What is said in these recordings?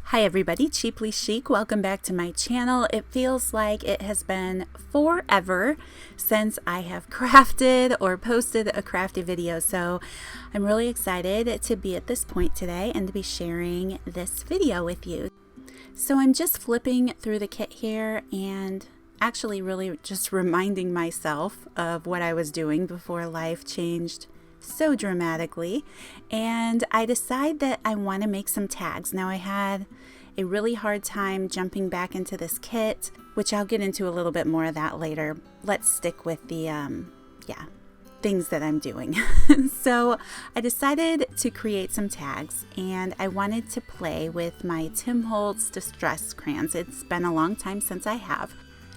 Hi everybody, Cheaply Chic. Welcome back to my channel. It feels like it has been forever since I have crafted or posted a crafty video, so I'm really excited to be at this point today and to be sharing this video with you. So I'm just flipping through the kit here and actually really just reminding myself of what I was doing before life changed so dramatically, and I decide that I want to make some tags. Now, I had a really hard time jumping back into this kit, which I'll get into a little bit more of that later. Let's stick with the things that I'm doing. So I decided to create some tags, and I wanted to play with my Tim Holtz distress crayons. It's been a long time since I have.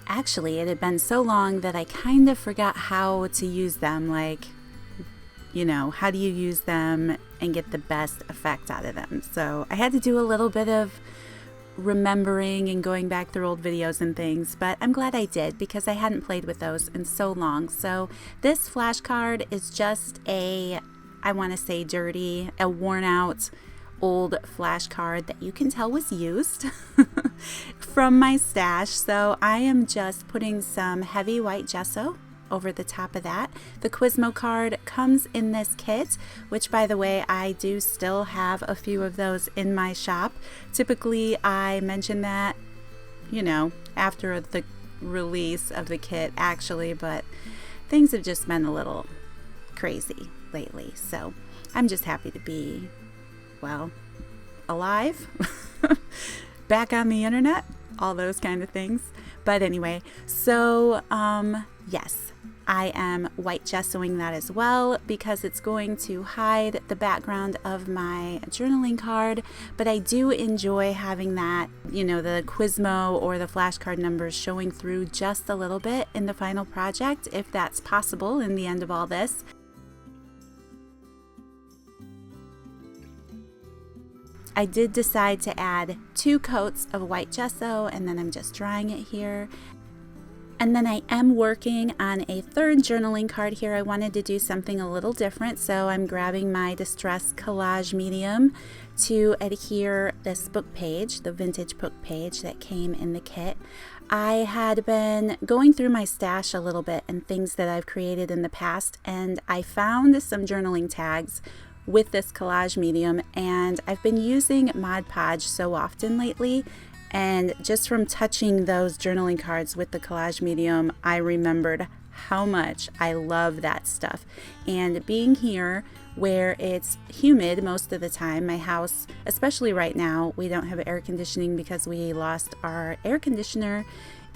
Actually, it had been so long that I kind of forgot how to use them, like, you know, how do you use them and get the best effect out of them? So I had to do a little bit of remembering and going back through old videos and things, but I'm glad I did because I hadn't played with those in so long. So this flashcard is just a, I want to say dirty, a worn out old flashcard that you can tell was used from my stash. So I am just putting some heavy white gesso over the top of that. The Quizmo card comes in this kit, which, by the way, I do still have a few of those in my shop. Typically I mention that, you know, after the release of the kit actually, but things have just been a little crazy lately, so I'm just happy to be, well, alive, back on the internet, all those kind of things. But anyway, so yes, I am white gessoing that as well because it's going to hide the background of my journaling card, but I do enjoy having that, you know, the Quizmo or the flashcard numbers showing through just a little bit in the final project, if that's possible in the end of all this. I did decide to add 2 coats of white gesso, and then I'm just drying it here. And then I am working on a 3rd journaling card here. I wanted to do something a little different, so I'm grabbing my Distress Collage Medium to adhere this book page, the vintage book page that came in the kit. I had been going through my stash a little bit and things that I've created in the past, and I found some journaling tags with this collage medium, and I've been using Mod Podge so often lately, and just from touching those journaling cards with the collage medium, I remembered how much I love that stuff. And being here where it's humid most of the time, my house, especially right now, we don't have air conditioning because we lost our air conditioner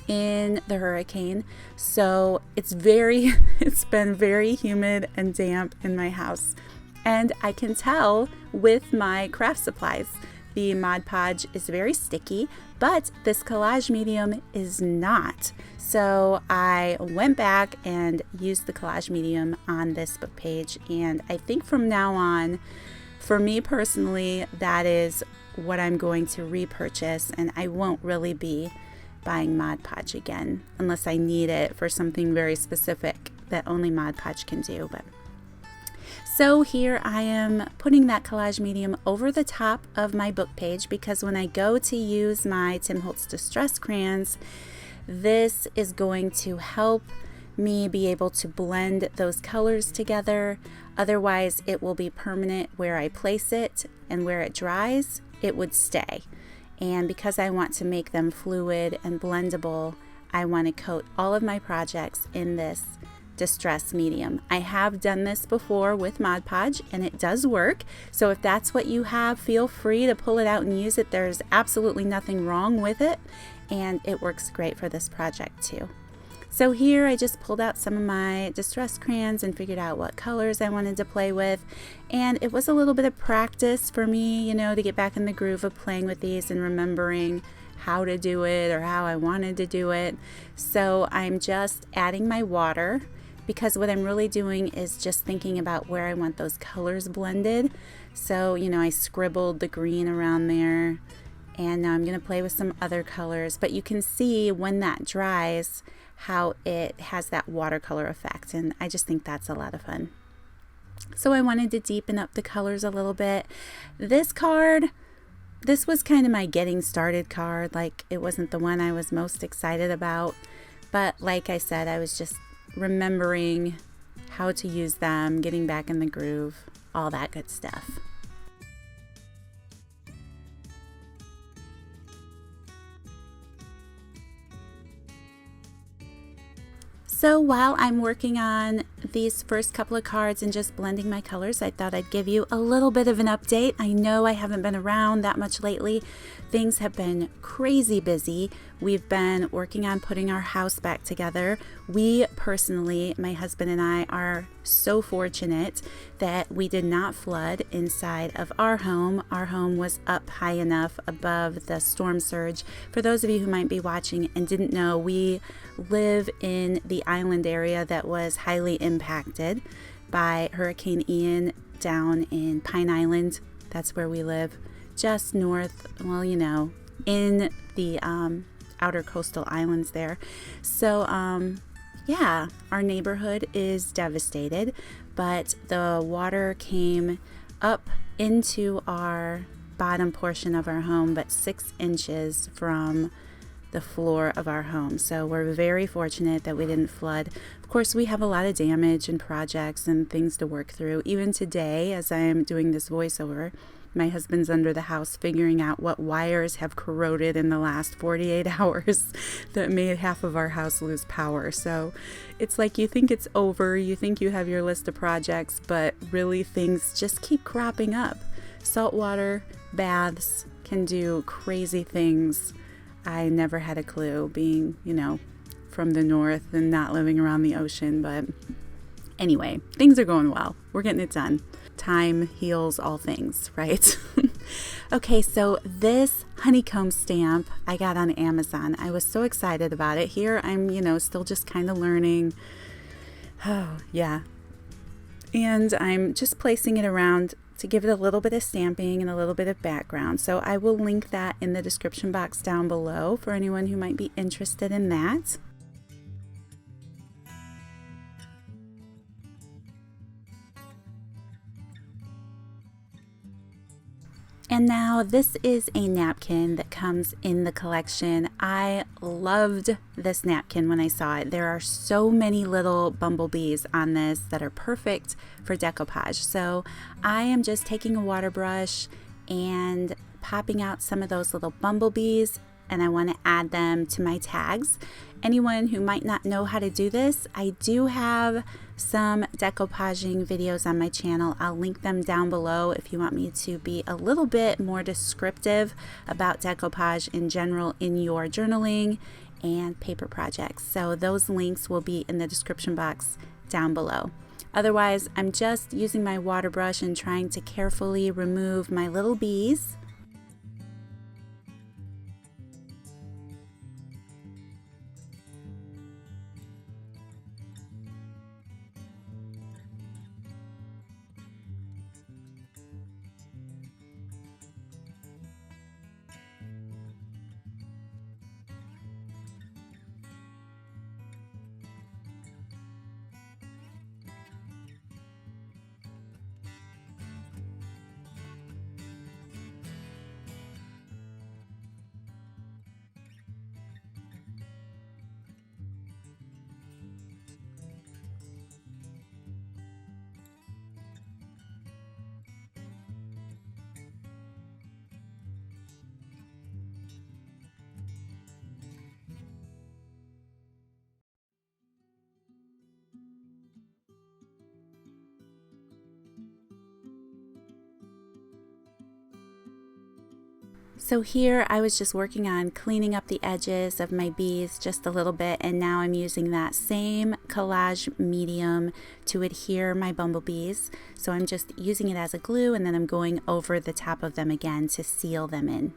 in the hurricane, so it's been very humid and damp in my house. And I can tell with my craft supplies, the Mod Podge is very sticky, but this collage medium is not. So I went back and used the collage medium on this book page, and I think from now on, for me personally, that is what I'm going to repurchase, and I won't really be buying Mod Podge again unless I need it for something very specific that only Mod Podge can do. But so here I am putting that collage medium over the top of my book page because when I go to use my Tim Holtz Distress crayons, this is going to help me be able to blend those colors together. Otherwise, it will be permanent where I place it, and where it dries, it would stay. And because I want to make them fluid and blendable, I want to coat all of my projects in this distress medium. I have done this before with Mod Podge and it does work. So if that's what you have, feel free to pull it out and use it. There's absolutely nothing wrong with it, and it works great for this project too. So here I just pulled out some of my distress crayons and figured out what colors I wanted to play with, and it was a little bit of practice for me, you know, to get back in the groove of playing with these and remembering how to do it or how I wanted to do it. So I'm just adding my water, because what I'm really doing is just thinking about where I want those colors blended. So, you know, I scribbled the green around there, and now I'm going to play with some other colors. But you can see when that dries how it has that watercolor effect, and I just think that's a lot of fun. So I wanted to deepen up the colors a little bit. This card this was kind of my getting started card. Like, it wasn't the one I was most excited about, but like I said, I was just remembering how to use them, getting back in the groove, all that good stuff. So while I'm working on these first couple of cards and just blending my colors, I thought I'd give you a little bit of an update. I know I haven't been around that much lately. Things have been crazy busy. We've been working on putting our house back together. We personally, my husband and I, are so fortunate that we did not flood inside of our home. Our home was up high enough above the storm surge. For those of you who might be watching and didn't know, we live in the island area that was highly impacted by Hurricane Ian down in Pine Island. That's where we live, just north, well, you know, in the outer coastal islands there. So yeah, our neighborhood is devastated, but the water came up into our bottom portion of our home, but 6 inches from the floor of our home. So we're very fortunate that we didn't flood. Of course, we have a lot of damage and projects and things to work through. Even today, as I am doing this voiceover, my husband's under the house figuring out what wires have corroded in the last 48 hours that made half of our house lose power. So it's like you think it's over, you think you have your list of projects, but really things just keep cropping up. Saltwater baths can do crazy things. I never had a clue, being, you know, from the north and not living around the ocean. But anyway, things are going well. We're getting it done. Time heals all things, right? Okay, so this honeycomb stamp I got on Amazon. I was so excited about it. Here I'm, you know, still just kind of learning. Oh, yeah. And I'm just placing it around to give it a little bit of stamping and a little bit of background. So I will link that in the description box down below for anyone who might be interested in that. And now this is a napkin that comes in the collection. I loved this napkin when I saw it. There are so many little bumblebees on this that are perfect for decoupage. So I am just taking a water brush and popping out some of those little bumblebees, and I want to add them to my tags. Anyone who might not know how to do this, I do have some decoupaging videos on my channel. I'll link them down below if you want me to be a little bit more descriptive about decoupage in general in your journaling and paper projects. So those links will be in the description box down below. Otherwise, I'm just using my water brush and trying to carefully remove my little bees. So here I was just working on cleaning up the edges of my bees just a little bit, and now I'm using that same collage medium to adhere my bumblebees. So I'm just using it as a glue, and then I'm going over the top of them again to seal them in.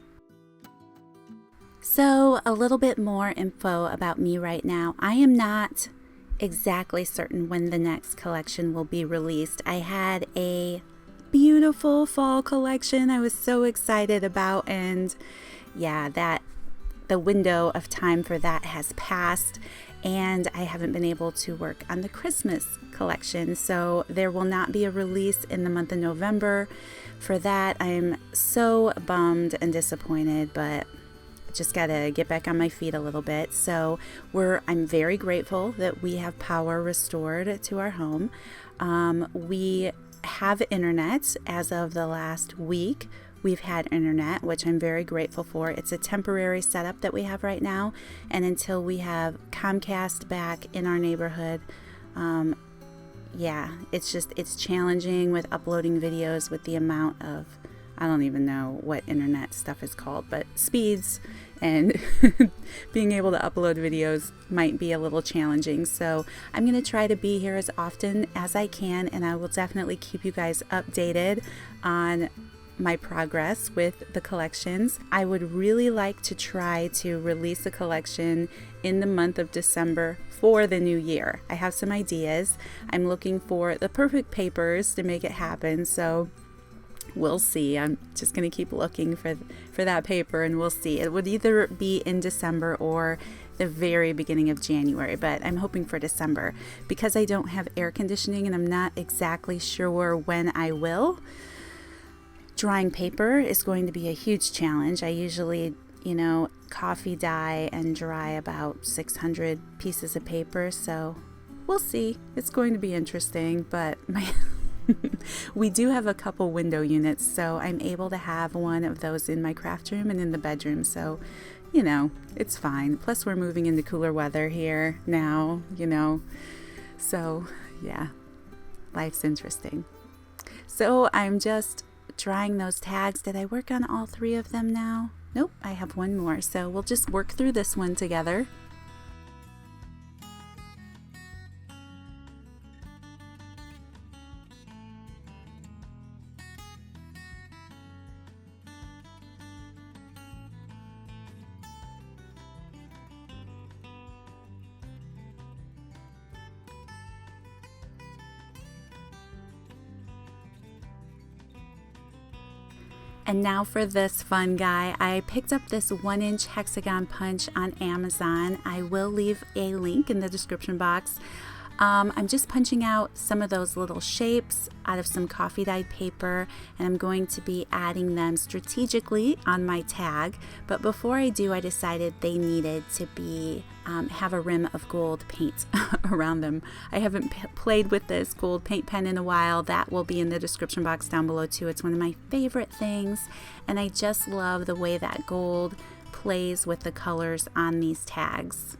So a little bit more info about me right now. I am not exactly certain when the next collection will be released. I had a beautiful fall collection I was so excited about, and yeah, that the window of time for that has passed, and I haven't been able to work on the Christmas collection. So there will not be a release in the month of November. For that, I'm so bummed and disappointed, but just gotta get back on my feet a little bit. So I'm very grateful that we have power restored to our home. We have internet as of the last week. We've had internet, which I'm very grateful for. It's a temporary setup that we have right now, and until we have Comcast back in our neighborhood, it's challenging with uploading videos with the amount of, I don't even know what internet stuff is called, but speeds and being able to upload videos might be a little challenging. So I'm going to try to be here as often as I can, and I will definitely keep you guys updated on my progress with the collections. I would really like to try to release a collection in the month of December for the new year. I have some ideas. I'm looking for the perfect papers to make it happen, so we'll see. I'm just going to keep looking for that paper, and we'll see. It would either be in December or the very beginning of January, but I'm hoping for December because I don't have air conditioning and I'm not exactly sure when I will. Drying paper is going to be a huge challenge. I usually, coffee dye and dry about 600 pieces of paper, so we'll see. It's going to be interesting, but we do have a couple window units, so I'm able to have one of those in my craft room and in the bedroom, so it's fine. Plus we're moving into cooler weather here now, so yeah, life's interesting. So I'm just drying those tags. Did I work on all 3 of them now? Nope, I have one more, so we'll just work through this one together. And now for this fun guy. I picked up this 1-inch hexagon punch on Amazon. I will leave a link in the description box. I'm just punching out some of those little shapes out of some coffee dyed paper, and I'm going to be adding them strategically on my tag. But before I do, I decided they needed to be have a rim of gold paint around them. I haven't played with this gold paint pen in a while. That will be in the description box down below too. It's one of my favorite things, and I just love the way that gold plays with the colors on these tags.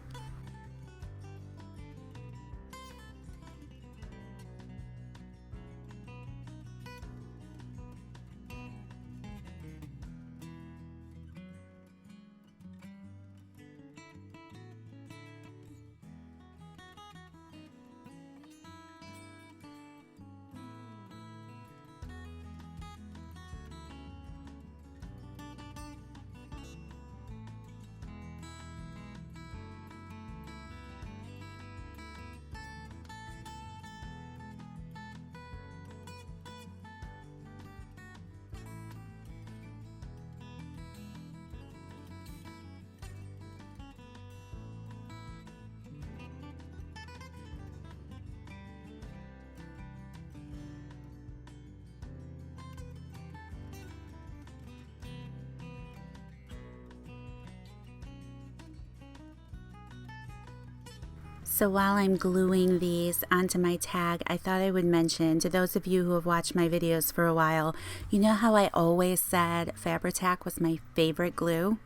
So while I'm gluing these onto my tag, I thought I would mention to those of you who have watched my videos for a while, you know how I always said Fabri-Tac was my favorite glue?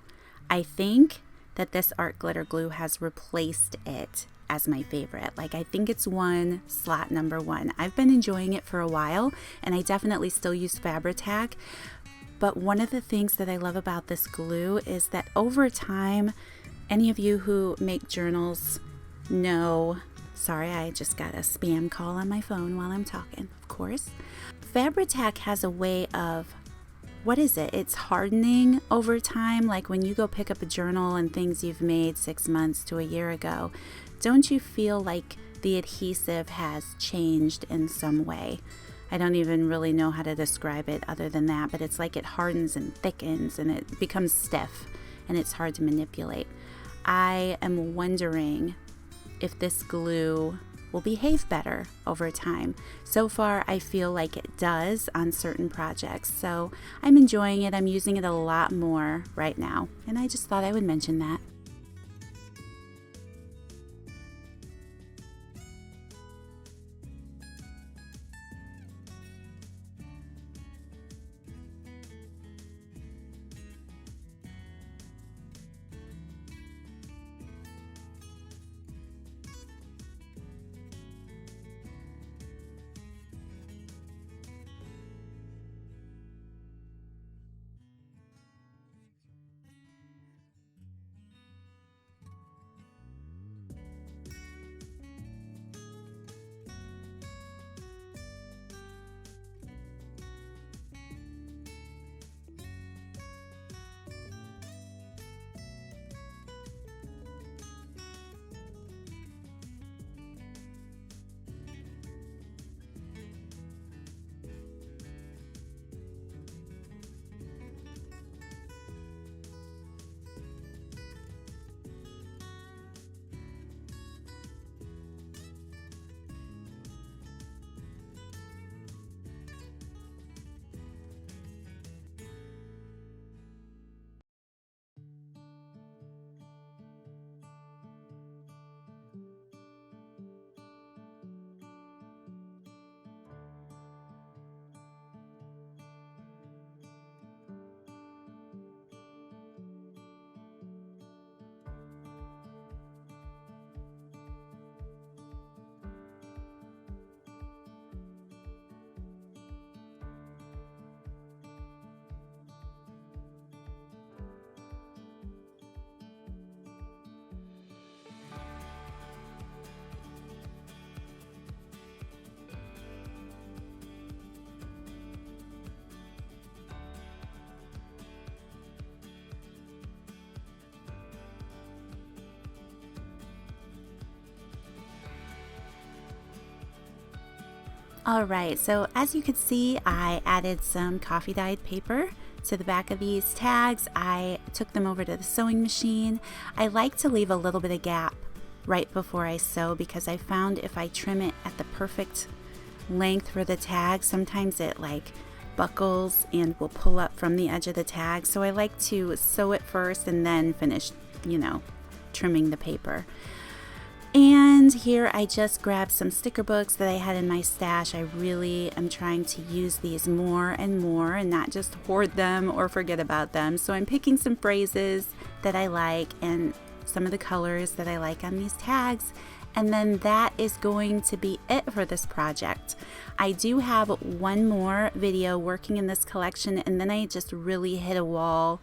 I think that this art glitter glue has replaced it as my favorite. Like, I think it's slot number 1. I've been enjoying it for a while, and I definitely still use Fabri-Tac. But one of the things that I love about this glue is that over time, any of you who make journals know, sorry, I just got a spam call on my phone while I'm talking, of course. Fabri-Tac has a way of, it's hardening over time. Like when you go pick up a journal and things you've made 6 months to a year ago, don't you feel like the adhesive has changed in some way? I don't even really know how to describe it other than that, but it's like it hardens and thickens and it becomes stiff and it's hard to manipulate. I am wondering if this glue will behave better over time. So far, I feel like it does on certain projects, so I'm enjoying it. I'm using it a lot more right now, and I just thought I would mention that. Alright, so as you can see, I added some coffee dyed paper to the back of these tags. I took them over to the sewing machine. I like to leave a little bit of gap right before I sew because I found if I trim it at the perfect length for the tag, sometimes it like buckles and will pull up from the edge of the tag. So I like to sew it first and then finish, trimming the paper. And here I just grabbed some sticker books that I had in my stash. I really am trying to use these more and more and not just hoard them or forget about them. So I'm picking some phrases that I like and some of the colors that I like on these tags. And then that is going to be it for this project. I do have one more video working in this collection, and then I just really hit a wall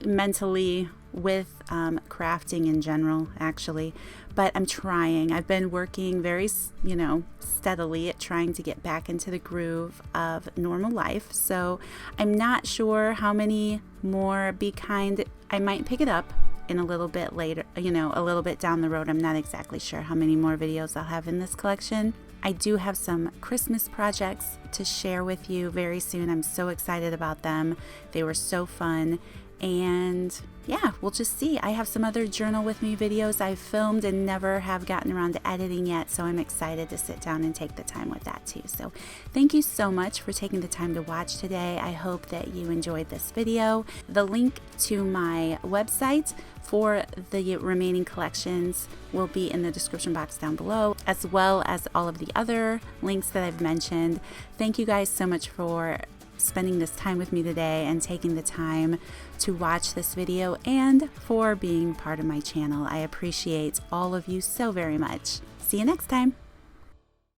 mentally with crafting in general, actually. But I'm trying. I've been working very, steadily at trying to get back into the groove of normal life. So I'm not sure how many more Be Kind. I might pick it up in a little bit later, a little bit down the road. I'm not exactly sure how many more videos I'll have in this collection. I do have some Christmas projects to share with you very soon. I'm so excited about them. They were so fun. And yeah, we'll just see. I have some other journal with me videos I've filmed and never have gotten around to editing yet, so I'm excited to sit down and take the time with that too. So thank you so much for taking the time to watch today. I hope that you enjoyed this video. The link to my website for the remaining collections will be in the description box down below, as well as all of the other links that I've mentioned. Thank you guys so much for spending this time with me today and taking the time to watch this video and for being part of my channel. I appreciate all of you so very much. See you next time.